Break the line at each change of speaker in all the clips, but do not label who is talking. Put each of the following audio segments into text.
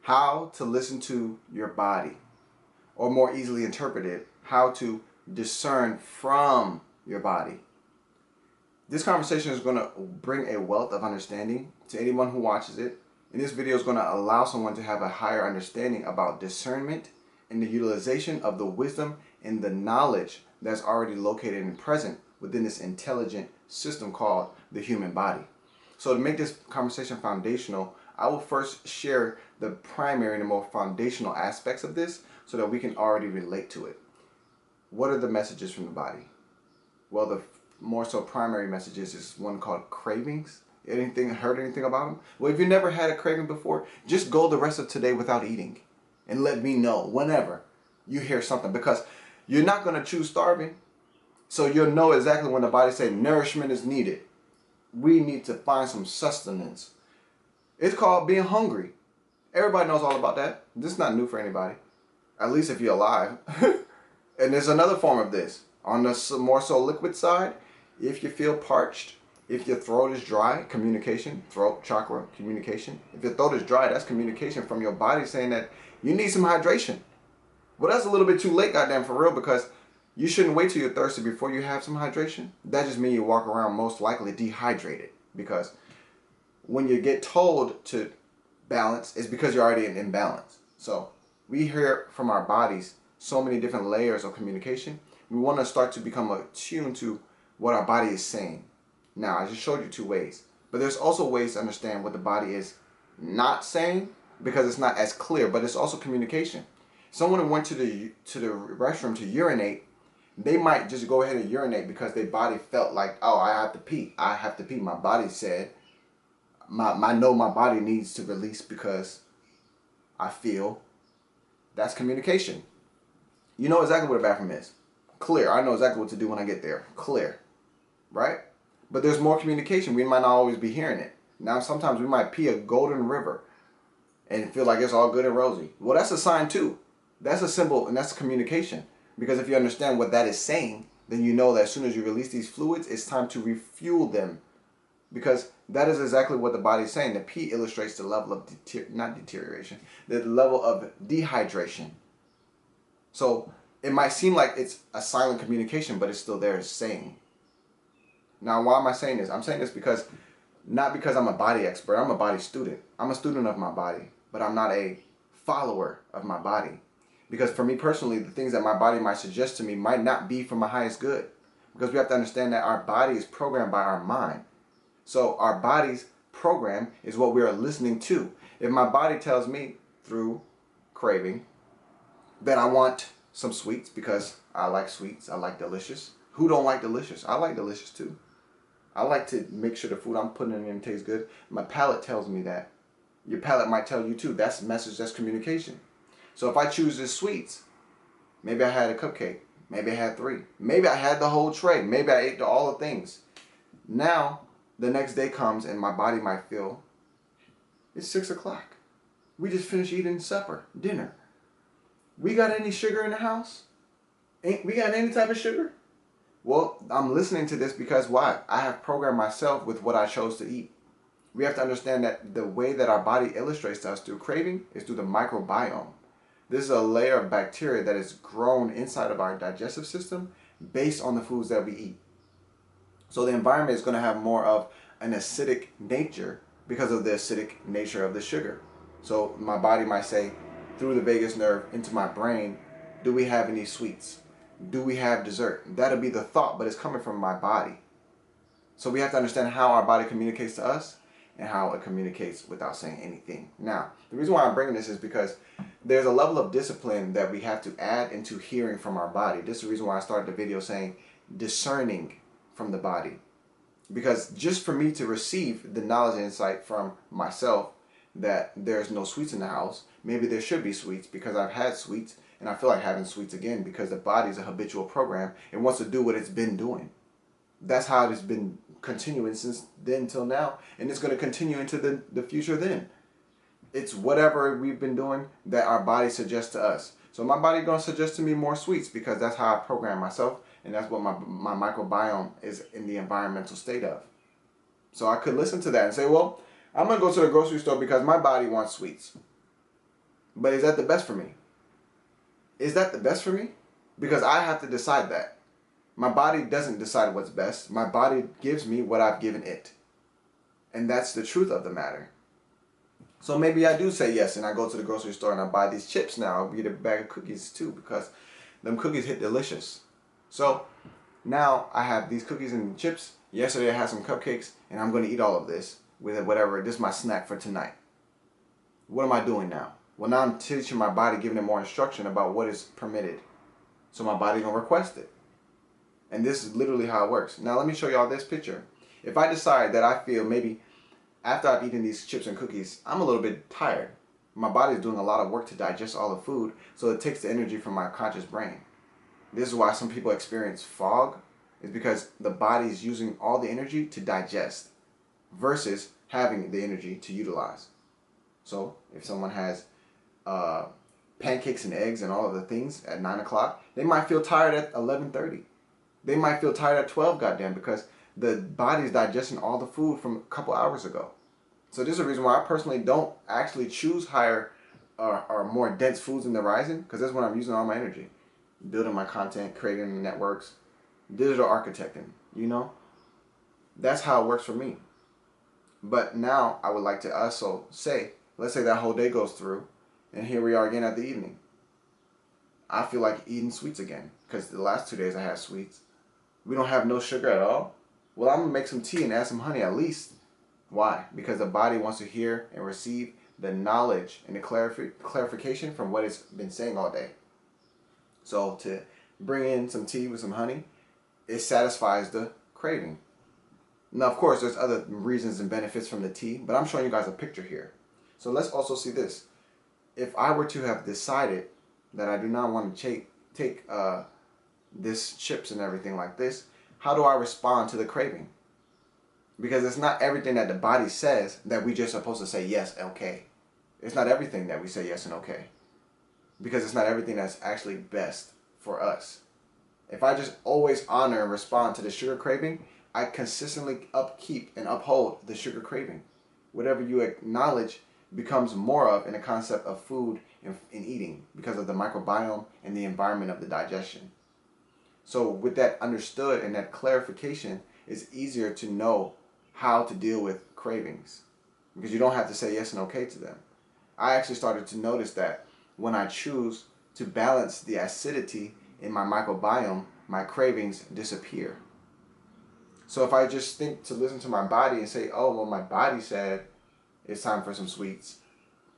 how to listen to your body, or more easily interpreted, how to discern from your body. This conversation is going to bring a wealth of understanding to anyone who watches it, and this video is going to allow someone to have a higher understanding about discernment and the utilization of the wisdom and the knowledge that's already located and present within this intelligent system called the human body. So to make this conversation foundational, I will first share the primary and the more foundational aspects of this so that we can already relate to it. What are the messages from the body? Well, the more so primary messages is one called cravings. Heard anything about them? Well, if you never had a craving before, just go the rest of today without eating and let me know whenever you hear something, because you're not going to choose starving. So you'll know exactly when the body says nourishment is needed. We need to find some sustenance. It's called being hungry. Everybody knows all about that. This is not new for anybody, at least if you're alive. And there's another form of this. On the more so liquid side, if you feel parched, if your throat is dry, communication, throat chakra, communication. If your throat is dry, that's communication from your body saying that you need some hydration. Well, that's a little bit too late, goddamn, for real, because you shouldn't wait till you're thirsty before you have some hydration. That just means you walk around most likely dehydrated, because when you get told to balance, it's because you're already in imbalance. So we hear from our bodies so many different layers of communication. We want to start to become attuned to what our body is saying. Now, I just showed you two ways, but there's also ways to understand what the body is not saying, because it's not as clear, but it's also communication. Someone who went to the restroom to urinate, they might just go ahead and urinate because their body felt like, oh, I have to pee. I have to pee. My body said, I know my body needs to release because I feel. That's communication. You know exactly what a bathroom is. Clear. I know exactly what to do when I get there. Clear. Right? But there's more communication. We might not always be hearing it. Now, sometimes we might pee a golden river and feel like it's all good and rosy. Well, that's a sign too. That's a symbol, and that's communication. Because if you understand what that is saying, then you know that as soon as you release these fluids, it's time to refuel them. Because that is exactly what the body is saying. The pee illustrates the level of, not deterioration, the level of dehydration. So it might seem like it's a silent communication, but it's still there saying. Now, why am I saying this? I'm saying this because, not because I'm a body expert. I'm a body student. I'm a student of my body, but I'm not a follower of my body. Because for me personally, the things that my body might suggest to me might not be for my highest good. Because we have to understand that our body is programmed by our mind. So our body's program is what we are listening to. If my body tells me through craving that I want some sweets because I like sweets, I like delicious. Who don't like delicious? I like delicious too. I like to make sure the food I'm putting in tastes good. My palate tells me that. Your palate might tell you too. That's a message, that's communication. So if I choose the sweets, maybe I had a cupcake. Maybe I had 3. Maybe I had the whole tray. Maybe I ate all the things. Now, the next day comes and my body might feel, it's 6 o'clock. We just finished eating supper, dinner. We got any sugar in the house? We got any type of sugar? Well, I'm listening to this because why? I have programmed myself with what I chose to eat. We have to understand that the way that our body illustrates to us through craving is through the microbiome. This is a layer of bacteria that is grown inside of our digestive system based on the foods that we eat. So the environment is going to have more of an acidic nature because of the acidic nature of the sugar. So my body might say, through the vagus nerve into my brain, do we have any sweets? Do we have dessert? That'll be the thought, but it's coming from my body. So we have to understand how our body communicates to us and how it communicates without saying anything. Now, the reason why I'm bringing this is because there's a level of discipline that we have to add into hearing from our body. This is the reason why I started the video saying discerning from the body. Because just for me to receive the knowledge and insight from myself that there's no sweets in the house, maybe there should be sweets because I've had sweets and I feel like having sweets again because the body's a habitual program and wants to do what it's been doing. That's how it has been continuing since then till now, and it's going to continue into the future then. It's whatever we've been doing that our body suggests to us. So my body going to suggest to me more sweets because that's how I program myself, and that's what my microbiome is in the environmental state of. So I could listen to that and say, well, I'm going to go to the grocery store because my body wants sweets. But is that the best for me? Is that the best for me? Because I have to decide that. My body doesn't decide what's best. My body gives me what I've given it. And that's the truth of the matter. So maybe I do say yes and I go to the grocery store and I buy these chips now. I'll get a bag of cookies too because them cookies hit delicious. So now I have these cookies and chips. Yesterday I had some cupcakes and I'm going to eat all of this with whatever. This is my snack for tonight. What am I doing now? Well, now I'm teaching my body, giving it more instruction about what is permitted. So my body's going to request it. And this is literally how it works. Now let me show y'all this picture. If I decide that I feel maybe after I've eaten these chips and cookies, I'm a little bit tired. My body's doing a lot of work to digest all the food, so it takes the energy from my conscious brain. This is why some people experience fog, is because the body's using all the energy to digest versus having the energy to utilize. So if someone has pancakes and eggs and all of the things at 9 o'clock, they might feel tired at 11:30. They might feel tired at 12, goddamn, because the body's digesting all the food from a couple hours ago. So this is a reason why I personally don't actually choose higher or more dense foods in the rising, because that's when I'm using all my energy. Building my content, creating networks, digital architecting, you know? That's how it works for me. But now I would like to also say, let's say that whole day goes through, and here we are again at the evening. I feel like eating sweets again, because the last 2 days I had sweets. We don't have no sugar at all. Well, I'm going to make some tea and add some honey at least. Why? Because the body wants to hear and receive the knowledge and the clarification from what it's been saying all day. So to bring in some tea with some honey, it satisfies the craving. Now, of course, there's other reasons and benefits from the tea, but I'm showing you guys a picture here. So let's also see this. If I were to have decided that I do not want to take this chips and everything like this, how do I respond to the craving? Because it's not everything that the body says that we just supposed to say yes, okay. It's not everything that we say yes and okay. Because it's not everything that's actually best for us. If I just always honor and respond to the sugar craving, I consistently upkeep and uphold the sugar craving. Whatever you acknowledge becomes more of in the concept of food and eating because of the microbiome and the environment of the digestion. So with that understood and that clarification, it's easier to know how to deal with cravings because you don't have to say yes and okay to them. I actually started to notice that when I choose to balance the acidity in my microbiome, my cravings disappear. So if I just think to listen to my body and say, oh, well, my body said it's time for some sweets.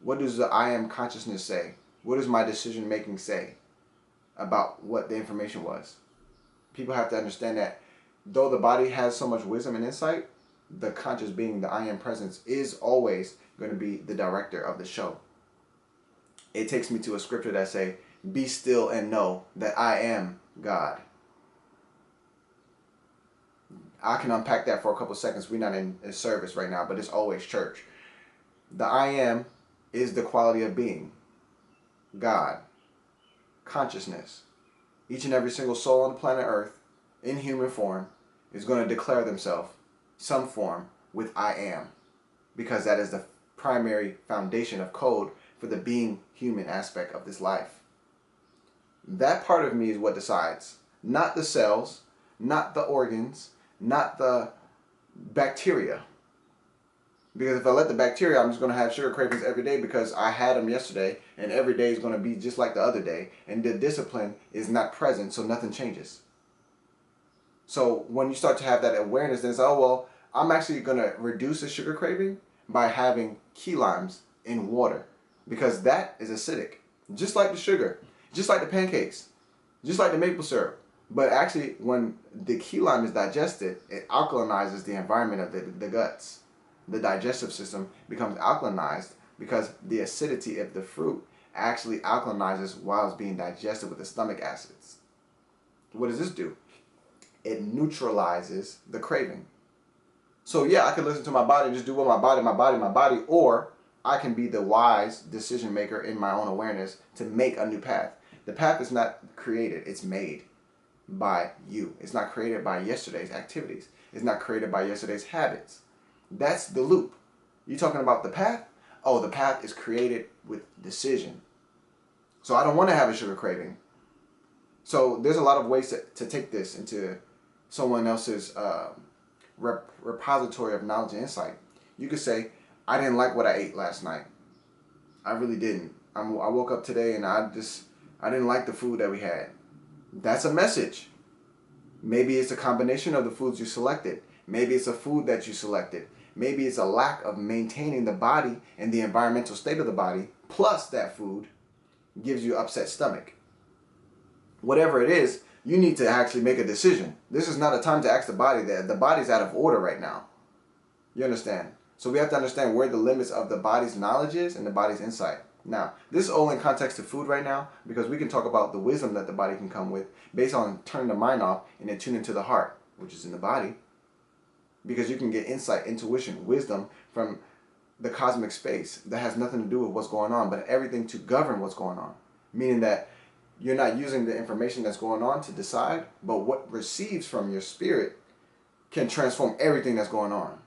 What does the I am consciousness say? What does my decision making say about what the information was? People have to understand that though the body has so much wisdom and insight, the conscious being, the I am presence, is always going to be the director of the show. It takes me to a scripture that say, be still and know that I am God. I can unpack that for a couple seconds. We're not in service right now, but it's always church. The I am is the quality of being. God. Consciousness. Each and every single soul on the planet Earth, in human form, is going to declare themselves some form with I am. Because that is the primary foundation of code for the being human aspect of this life. That part of me is what decides. Not the cells, not the organs, not the bacteria. Because if I let the bacteria, I'm just going to have sugar cravings every day because I had them yesterday, and every day is going to be just like the other day, and the discipline is not present, so nothing changes. So when you start to have that awareness, then it's, oh, well, I'm actually going to reduce the sugar craving by having key limes in water because that is acidic, just like the sugar, just like the pancakes, just like the maple syrup. But actually, when the key lime is digested, it alkalinizes the environment of the guts. The digestive system becomes alkalinized because the acidity of the fruit actually alkalinizes while it's being digested with the stomach acids. What does this do? It neutralizes the craving. So yeah, I can listen to my body and just do what my body, or I can be the wise decision maker in my own awareness to make a new path. The path is not created, it's made by you. It's not created by yesterday's activities. It's not created by yesterday's habits. That's the loop. You talking about the path? Oh, the path is created with decision. So I don't want to have a sugar craving. So there's a lot of ways to take this into someone else's repository of knowledge and insight. You could say, I didn't like what I ate last night. I really didn't. I woke up today and I didn't like the food that we had. That's a message. Maybe it's a combination of the foods you selected. Maybe it's a food that you selected. Maybe it's a lack of maintaining the body and the environmental state of the body, plus that food gives you upset stomach. Whatever it is, you need to actually make a decision. This is not a time to ask the body that. The body's out of order right now. You understand? So we have to understand where the limits of the body's knowledge is and the body's insight. Now, this is all in context to food right now, because we can talk about the wisdom that the body can come with based on turning the mind off and then tune into the heart, which is in the body. Because you can get insight, intuition, wisdom from the cosmic space that has nothing to do with what's going on, but everything to govern what's going on. Meaning that you're not using the information that's going on to decide, but what receives from your spirit can transform everything that's going on.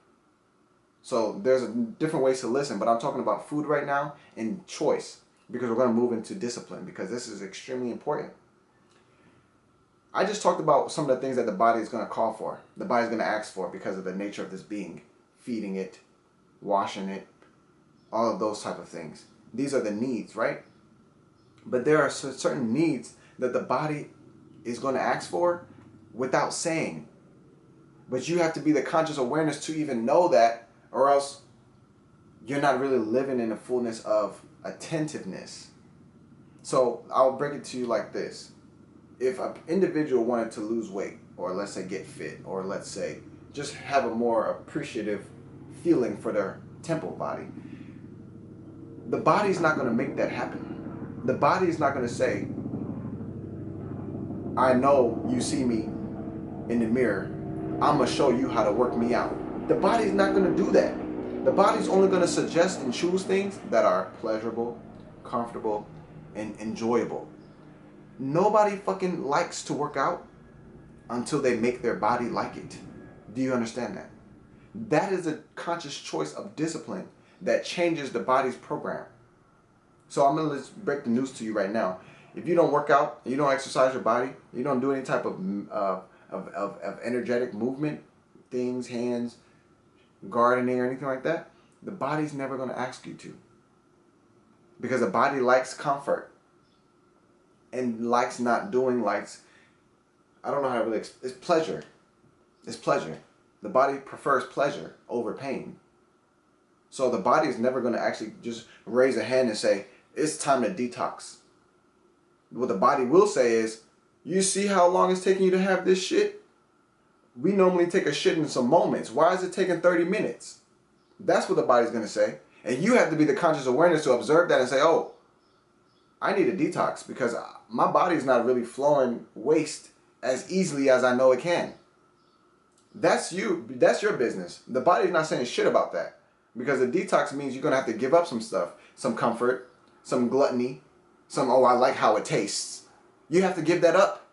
So there's different ways to listen, but I'm talking about food right now and choice, because we're going to move into discipline, because this is extremely important. I just talked about some of the things that the body is going to call for, the body's going to ask for because of the nature of this being, feeding it, washing it, all of those type of things. These are the needs, right? But there are certain needs that the body is going to ask for without saying. But you have to be the conscious awareness to even know that, or else you're not really living in the fullness of attentiveness. So I'll break it to you like this. If an individual wanted to lose weight, or let's say get fit, or let's say just have a more appreciative feeling for their temple body, the body's not going to make that happen. The body is not going to say, I know you see me in the mirror, I'm going to show you how to work me out. The body's not going to do that. The body's only going to suggest and choose things that are pleasurable, comfortable, and enjoyable. Nobody fucking likes to work out until they make their body like it. Do you understand that? That is a conscious choice of discipline that changes the body's program. So I'm going to break the news to you right now. If you don't work out, you don't exercise your body, you don't do any type of energetic movement, things, hands, gardening or anything like that, the body's never going to ask you to. Because the body likes comfort. And likes not doing, likes, I don't know how to really, it's pleasure. It's pleasure. The body prefers pleasure over pain. So the body is never going to actually just raise a hand and say, it's time to detox. What the body will say is, you see how long it's taking you to have this shit? We normally take a shit in some moments. Why is it taking 30 minutes? That's what the body's going to say. And you have to be the conscious awareness to observe that and say, oh, I need a detox because my body's not really flowing waste as easily as I know it can. That's you. That's your business. The body's not saying shit about that. Because a detox means you're going to have to give up some stuff. Some comfort, some gluttony, some, oh, I like how it tastes. You have to give that up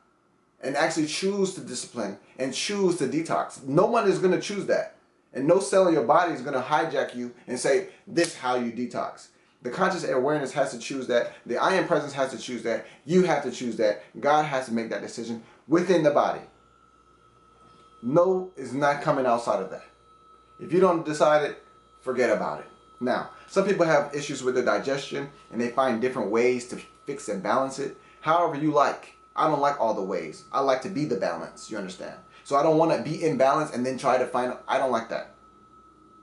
and actually choose to discipline and choose to detox. No one is going to choose that. And no cell in your body is going to hijack you and say, this is how you detox. The conscious awareness has to choose that. The I am presence has to choose that. You have to choose that. God has to make that decision within the body. No is not coming outside of that. If you don't decide it, forget about it. Now, some people have issues with their digestion and they find different ways to fix and balance it. However you like. I don't like all the ways. I like to be the balance, you understand? So I don't want to be in balance and then try to find, I don't like that.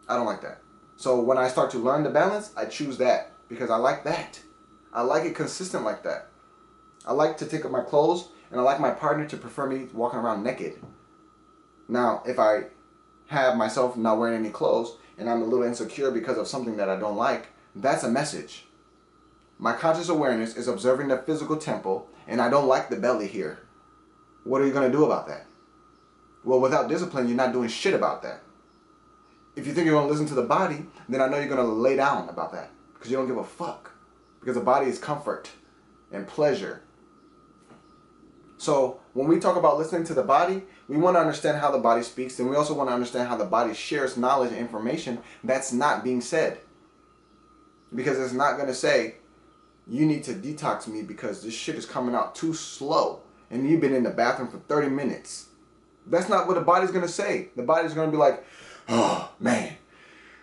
I don't like that. So when I start to learn the balance, I choose that because I like that. I like it consistent like that. I like to take off my clothes and I like my partner to prefer me walking around naked. Now, if I have myself not wearing any clothes and I'm a little insecure because of something that I don't like, that's a message. My conscious awareness is observing the physical temple and I don't like the belly here. What are you going to do about that? Well, without discipline, you're not doing shit about that. If you think you're going to listen to the body, then I know you're going to lay down about that. Because you don't give a fuck. Because the body is comfort and pleasure. So when we talk about listening to the body, we want to understand how the body speaks. And we also want to understand how the body shares knowledge and information that's not being said. Because it's not going to say, you need to detox me because this shit is coming out too slow. And you've been in the bathroom for 30 minutes. That's not what the body's going to say. The body's going to be like, oh, man,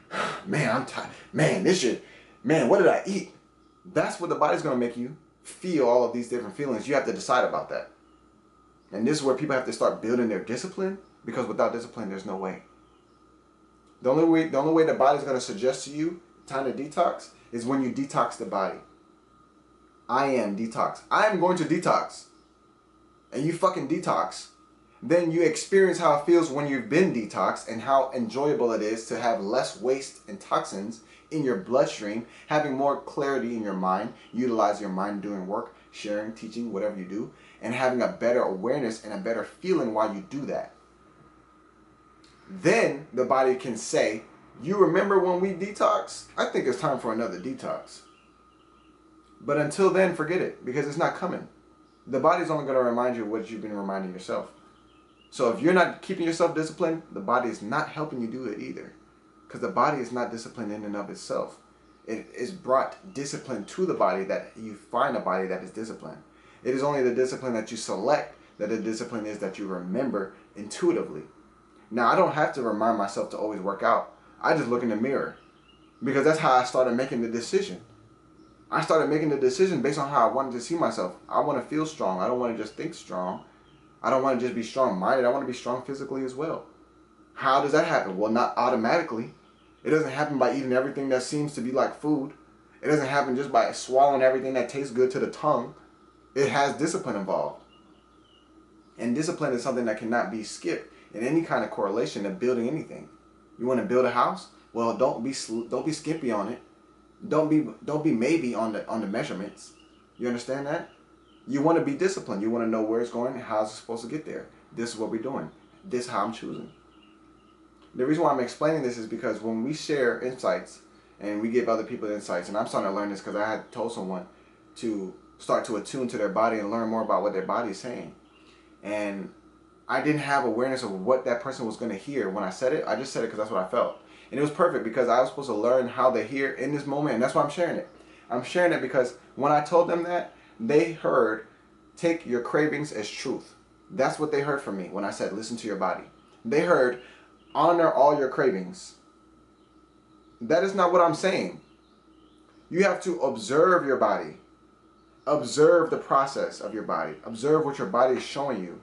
I'm tired. Man, this shit, man, what did I eat? That's what the body's going to make you feel, all of these different feelings. You have to decide about that. And this is where people have to start building their discipline, because without discipline, there's no way. The only way the body's going to suggest to you time to detox is when you detox the body. I am detox. I am going to detox. And you fucking detox. Then you experience how it feels when you've been detoxed and how enjoyable it is to have less waste and toxins in your bloodstream, having more clarity in your mind, utilize your mind doing work, sharing, teaching, whatever you do, and having a better awareness and a better feeling while you do that. Then the body can say, you remember when we detoxed? I think it's time for another detox. But until then, forget it, because it's not coming. The body's only going to remind you what you've been reminding yourself. So if you're not keeping yourself disciplined, the body is not helping you do it either. Because the body is not disciplined in and of itself. It is brought discipline to the body that you find a body that is disciplined. It is only the discipline that you select that the discipline is that you remember intuitively. Now, I don't have to remind myself to always work out. I just look in the mirror. Because that's how I started making the decision. I started making the decision based on how I wanted to see myself. I want to feel strong. I don't want to just think strong. I don't want to just be strong-minded. I want to be strong physically as well. How does that happen? Well, not automatically. It doesn't happen by eating everything that seems to be like food. It doesn't happen just by swallowing everything that tastes good to the tongue. It has discipline involved. And discipline is something that cannot be skipped in any kind of correlation to building anything. You want to build a house? Well, don't be skimpy on it. Don't be maybe on the measurements. You understand that? You want to be disciplined. You want to know where it's going and how it's supposed to get there. This is what we're doing. This is how I'm choosing. The reason why I'm explaining this is because when we share insights and we give other people insights, and I'm starting to learn this because I had told someone to start to attune to their body and learn more about what their body is saying. And I didn't have awareness of what that person was going to hear when I said it. I just said it because that's what I felt. And it was perfect because I was supposed to learn how they hear in this moment, and that's why I'm sharing it. I'm sharing it because when I told them that, they heard, take your cravings as truth. That's what they heard from me when I said, listen to your body. They heard, honor all your cravings. That is not what I'm saying. You have to observe your body. Observe the process of your body. Observe what your body is showing you.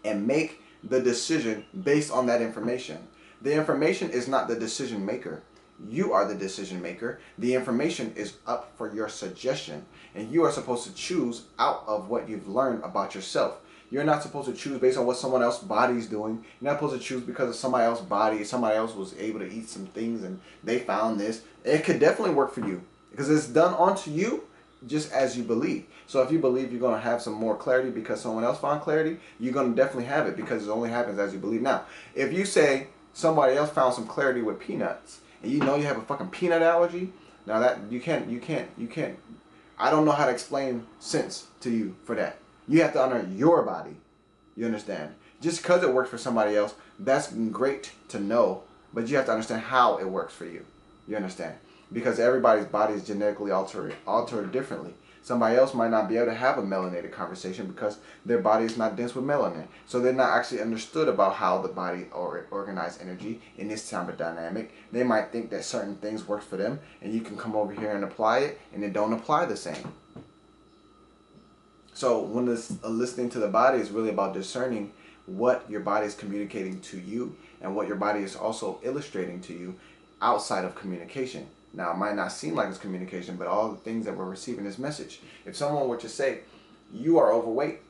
And make the decision based on that information. The information is not the decision maker. You are the decision maker. The information is up for your suggestion. And you are supposed to choose out of what you've learned about yourself. You're not supposed to choose based on what someone else's body is doing. You're not supposed to choose because of somebody else's body. Somebody else was able to eat some things and they found this. It could definitely work for you because it's done onto you just as you believe. So if you believe you're going to have some more clarity because someone else found clarity, you're going to definitely have it because it only happens as you believe. Now, if you say somebody else found some clarity with peanuts and you know you have a fucking peanut allergy, now that you can't, I don't know how to explain sense to you for that. You have to honor your body. You understand? Just because it works for somebody else, that's great to know, but you have to understand how it works for you. You understand? Because everybody's body is genetically altered differently. Somebody else might not be able to have a melanated conversation because their body is not dense with melanin. So they're not actually understood about how the body organizes energy in this type of dynamic. They might think that certain things work for them and you can come over here and apply it and it don't apply the same. So when listening to the body is really about discerning what your body is communicating to you and what your body is also illustrating to you outside of communication. Now, it might not seem like it's communication, but all the things that we're receiving is message. If someone were to say, you are overweight,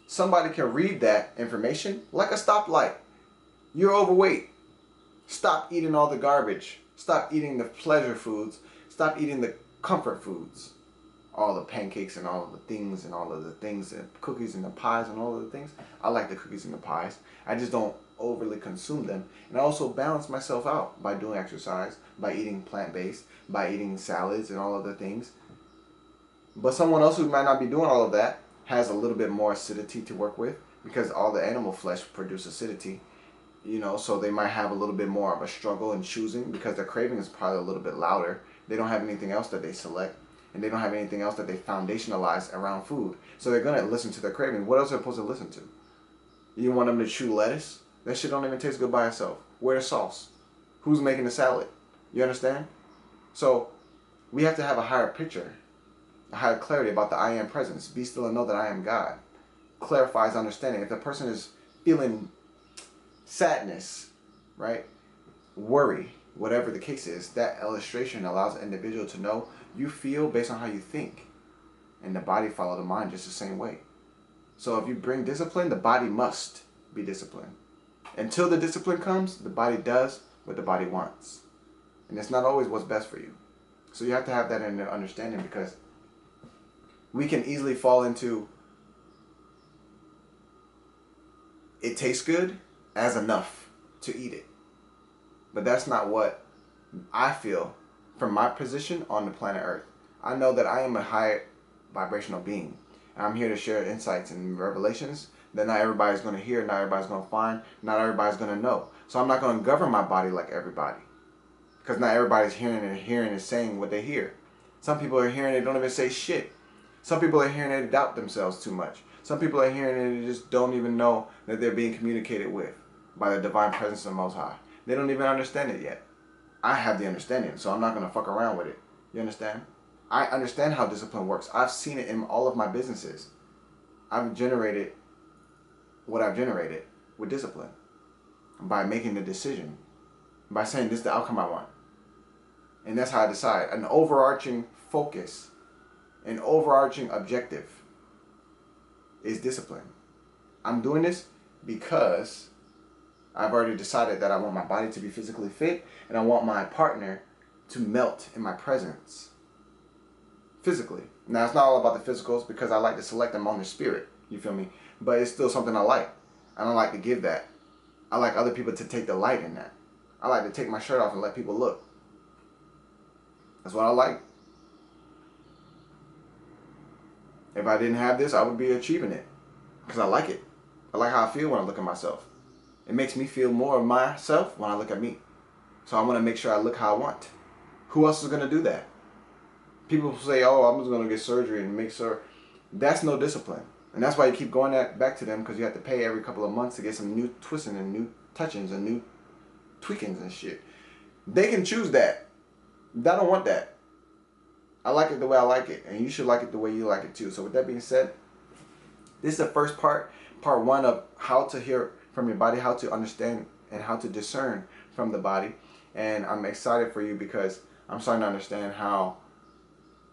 somebody can read that information like a stoplight. You're overweight. Stop eating all the garbage. Stop eating the pleasure foods. Stop eating the comfort foods. All the pancakes and all of the things and all of the things, and cookies and the pies and all of the things. I like the cookies and the pies. I just don't overly consume them. And I also balance myself out by doing exercise, by eating plant-based, by eating salads and all of the things. But someone else who might not be doing all of that has a little bit more acidity to work with because all the animal flesh produces acidity. You know, so they might have a little bit more of a struggle in choosing because their craving is probably a little bit louder. They don't have anything else that they select. and they don't have anything else that they foundationalize around food. So they're going to listen to their craving. What else are they supposed to listen to? You want them to chew lettuce? That shit don't even taste good by itself. Where's the sauce? Who's making the salad? You understand? So we have to have a higher picture, a higher clarity about the I am presence. Be still and know that I am God. Clarifies understanding. If the person is feeling sadness, right, worry, whatever the case is, that illustration allows the individual to know you feel based on how you think. And the body follows the mind just the same way. So if you bring discipline, the body must be disciplined. Until the discipline comes, the body does what the body wants. And it's not always what's best for you. So you have to have that in the understanding, because we can easily fall into it tastes good as enough to eat it. But that's not what I feel from my position on the planet Earth. I know that I am a high vibrational being. And I'm here to share insights and revelations that not everybody's going to hear, not everybody's going to find, not everybody's going to know. So I'm not going to govern my body like everybody. Because not everybody's hearing and saying what they hear. Some people are hearing, they don't even say shit. Some people are hearing, they doubt themselves too much. Some people are hearing and they just don't even know that they're being communicated with by the divine presence of the Most High. They don't even understand it yet. I have the understanding, so I'm not going to fuck around with it. You understand? I understand how discipline works. I've seen it in all of my businesses. I've generated what I've generated with discipline. By making the decision. By saying this is the outcome I want. And that's how I decide. An overarching focus, an overarching objective is discipline. I'm doing this because I've already decided that I want my body to be physically fit, and I want my partner to melt in my presence physically. Now, it's not all about the physicals, because I like to select them on the spirit. You feel me? But it's still something I like. I don't like to give that. I like other people to take delight in that. I like to take my shirt off and let people look. That's what I like. If I didn't have this, I would be achieving it. Because I like it. I like how I feel when I look at myself. It makes me feel more of myself when I look at me. So I want to make sure I look how I want. Who else is going to do that? People say, oh, I'm just going to get surgery and make sure. That's no discipline. And that's why you keep going back to them, because you have to pay every couple of months to get some new twisting and new touchings and new tweakings and shit. They can choose that. I don't want that. I like it the way I like it, and you should like it the way you like it too. So with that being said, this is the first part one of how to hear from your body, how to understand and how to discern from the body. And I'm excited for you, because I'm starting to understand how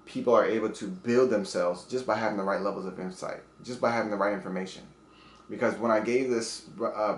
people are able to build themselves just by having the right levels of insight, just by having the right information. Because when I gave this